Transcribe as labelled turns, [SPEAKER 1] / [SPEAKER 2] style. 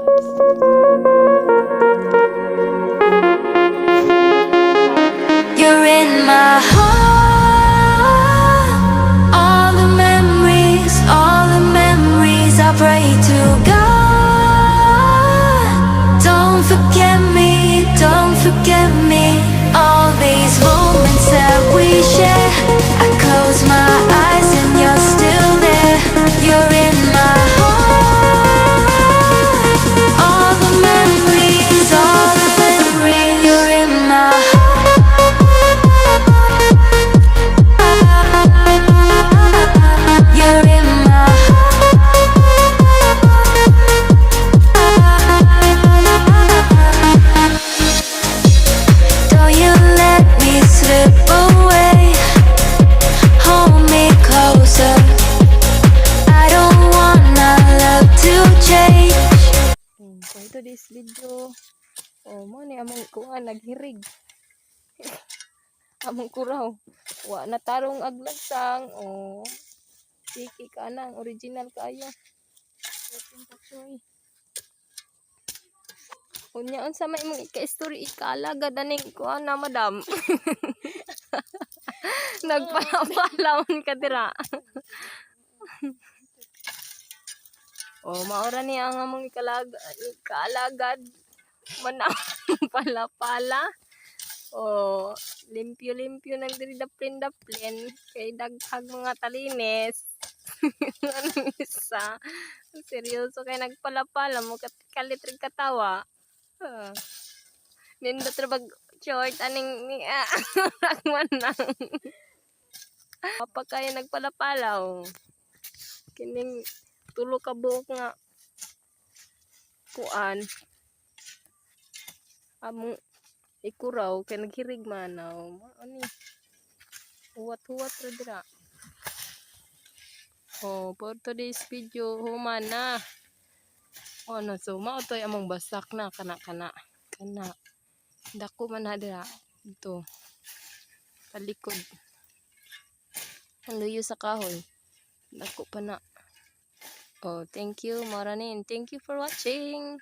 [SPEAKER 1] You're in my heart. All the memories I pray to God. Don't forget me, don't forget me. All these moments that we share. I close my eyes and you're still there. You're in my heart. All the memories, you're in my heart. You're in my heart. Don't you let me slip away. Hold me closer. I don't want our love to change.
[SPEAKER 2] So ito this video. Mo ni among kuan naghirig. Among kuraw. Wa na tarong aglagsang. Siki ka nang original kayo. Unya unsa may imong ika-story ikalaga daning kuan na madam. Nagpalawon ka dira. Maora ni ang among ikaalagad. Manang pala-pala. Limpyo-limpyo nang diri daplin-daplin. Kay daghang mga talinis. Anong isa? Seryoso kay nagpala-pala mo kalitrig katawa. Nindot ra bag short aning ni ragman nang. Apa kaya nagpala-pala Kining tulo ka buok nga kuan. Among ikuraw kay naghirig manaw. Ani? Huwat-huwat ra dira. For today's video, humana. So mao toy among basak na kana. Dako man na dira ito. Palikod. Ang luyo sa kahoy. Dako pa na. Thank you, Moranin. Thank you for watching.